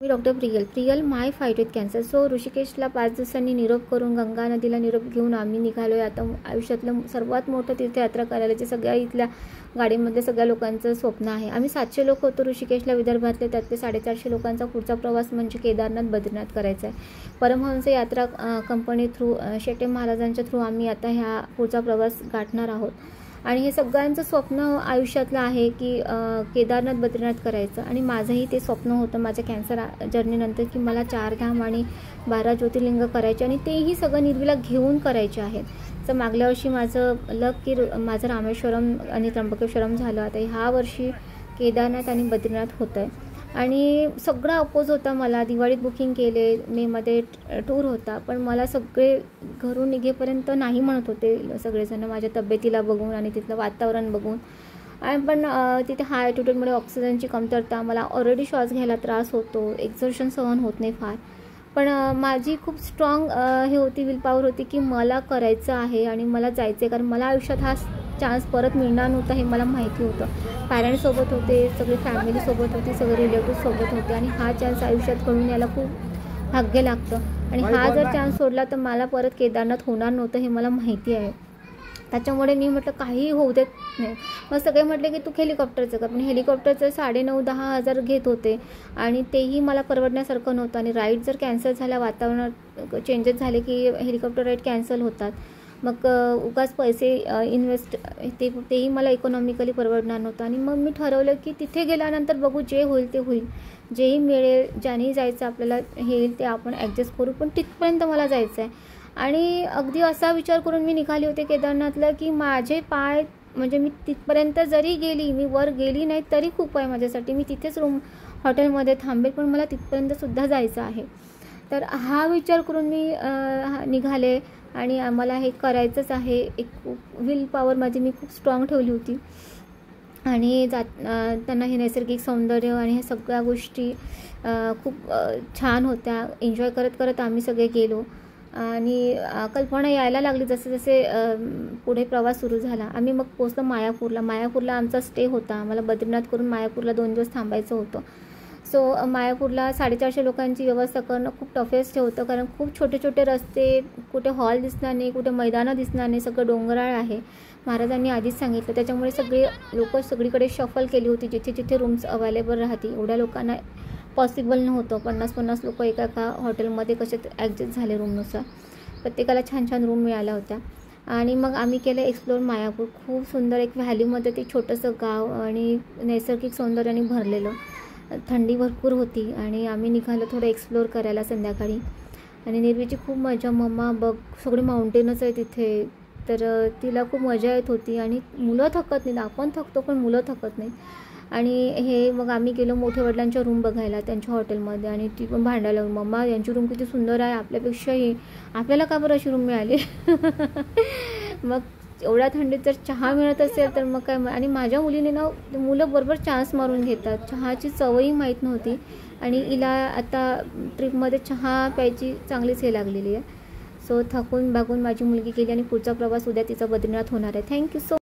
Me doctor Priyal my fight with cancer. So ऋषिकेशला 5 दिवसांनी निरोप करून गंगा नदीला निरोप घेऊन आम्ही निघालोय. आता आयुष्यातलं सर्वात मोठं तीर्थयात्रा करायला, जे सगळ्या इथल्या गाडीमधल्या सगळ्या लोकांचं स्वप्न आहे. आम्ही 700 लोक होतो ऋषिकेशला विदर्भातले. त्यातले 450 लोकांचा पुढचा प्रवास म्हणजे केदारनाथ बद्रीनाथ करायचा आहे. परमहंस यात्रा कंपनी थ्रू शेटे महाराजांच्या थ्रू आम्ही आता ह्या पुढचा प्रवास गाठणार आहोत. आणि हे सगळ्यांचं स्वप्न आयुष्यातलं आहे की केदारनाथ बद्रीनाथ करायचं. आणि माझंही ते स्वप्न होतं माझ्या कॅन्सर जर्नीनंतर की मला 4 धाम आणि 12 ज्योतिर्लिंग करायचे आणि तेही सगळं निर्वीला घेऊन करायचे आहेत. तर मागल्या वर्षी माझं लक की माझं रामेश्वरम आणि त्र्यंबकेश्वरम झालं. आता ह्या वर्षी केदारनाथ आणि बद्रीनाथ होतं आहे. आणि सगळा अपोज होता. मला दिवाळीत बुकिंग केले, मेमध्ये टूर होता, पण मला सगळे घरून निघेपर्यंत नाही म्हणत होते सगळेजण माझ्या तब्येतीला बघून आणि तिथलं वातावरण बघून. आणि पण तिथे हाय ॲल्टिट्यूडमुळे ऑक्सिजनची कमतरता, मला ऑलरेडी श्वास घ्यायला त्रास होतो, एक्झर्शन सहन होत नाही फार. पण माझी खूप स्ट्रॉंग हे होती, विल पॉवर होती की मला करायचं आहे आणि मला जायचं आहे. कारण मला आयुष्यात हा चान्स परत मिळणार नव्हता हे मला माहिती होतं. पॅरेंट्ससोबत होते, सगळी फॅमिलीसोबत होती, सगळे रिलेटिव्हसोबत होते आणि हा चान्स आयुष्यात घडून यायला खूप भाग्य लागतं. आणि हा जर चान्स सोडला तर मला परत केदारनाथ होणार नव्हतं हे मला माहिती आहे. त्याच्यामुळे मी म्हटलं काहीही होऊ देत नाही. मग सगळे म्हटले की तू हेलिकॉप्टरचं कर, पण हेलिकॉप्टरचं 9,5-10 हजार घेत होते आणि तेही मला परवडण्यासारखं नव्हतं. आणि राईड जर कॅन्सल झाल्या, वातावरणात चेंजेस झाले की हेलिकॉप्टर राईड कॅन्सल होतात. मग उगाच पैसे इन्व्हेस्ट तेही मला इकॉनॉमिकली परवडणार नव्हतं. आणि मग मी ठरवलं की तिथे गेल्यानंतर बघू, जे होईल ते होईल, जेही मिळेल, ज्यानेही जायचं आपल्याला हे येईल ते आपण ॲडजस्ट करू, पण तिथपर्यंत मला जायचं आहे. आणि अगदी असा विचार करून मी निघाली होते केदारनाथला की माझे पाय म्हणजे मी तिथपर्यंत जरी गेली, मी वर गेली नाही तरी खूप आहे माझ्यासाठी. मी तिथेच हॉटेलमध्ये थांबेल, पण मला तिथपर्यंतसुद्धा जायचं आहे. तर हा विचार करून मी निघाले आणि मला हे करायचंच आहे. एक विल पॉवर माझी मी खूप स्ट्रॉंग ठेवली होती. आणि त्यांना हे नैसर्गिक सौंदर्य आणि ह्या सगळ्या गोष्टी खूप छान होत्या. एन्जॉय करत करत आम्ही सगळे गेलो आणि कल्पना यायला लागली जसे जसे पुढे प्रवास सुरू झाला. आम्ही मग पोचलो मायापूरला आमचा स्टे होता. आम्हाला बद्रीनाथ करून मायापूरला 2 दिवस थांबायचं होतं. सो मायापूरला 450 लोकांची व्यवस्था करणं खूप टफेस्ट होतं. कारण खूप छोटे छोटे रस्ते, कुठे हॉल दिसणार नाही, कुठे मैदानं दिसणार नाही, सगळं डोंगराळ आहे, महाराजांनी आधीच सांगितलं. त्याच्यामुळे सगळे लोक सगळीकडे शफल केली होती, जिथे जिथे रूम्स अवेलेबल राहतील. एवढ्या लोकांना पॉसिबल नव्हतं. 50-50 लोक एका हॉटेलमध्ये कसे ॲडजस्ट झाले रूमनुसार. प्रत्येकाला छान छान रूम मिळाल्या होत्या. आणि मग आम्ही केलं एक्सप्लोर मायापूर. खूप सुंदर एक व्हॅलीमध्ये ते छोटंसं गाव आणि नैसर्गिक सौंदर्याने भरलेलं. थंडी भरपूर होती आणि आम्ही निघालो थोडं एक्सप्लोर करायला संध्याकाळी. आणि निर्वीची खूप मजा, मम्मा बघ सगळे माउंटेनच आहे तिथे. तर तिला खूप मजा येत होती. आणि मुलं थकत नाहीत, आपण थकतो पण मुलं थकत नाही. आणि हे मग आम्ही गेलो मोठ्या वडिलांच्या रूम बघायला त्यांच्या हॉटेलमध्ये. आणि ती पण भांडायला, मम्मा यांची रूम किती सुंदर आहे, आपल्यापेक्षाही आपल्याला का बरं अशी रूम मिळाली. मग एवढ्या थंडीत जर चहा मिळत असेल तर मग काय. आणि माझ्या मुलीने ना, मुलं बरोबर चान्स मारून घेतात. चहाची चवही माहीत नव्हती आणि हिला आता ट्रिपमध्ये चहा प्यायची चांगलीच हे लागलेली आहे. सो थकून भागून माझी मुलगी गेली आणि पुढचा प्रवास उद्या तिचा बद्रीनाथ होणार आहे. Thank you so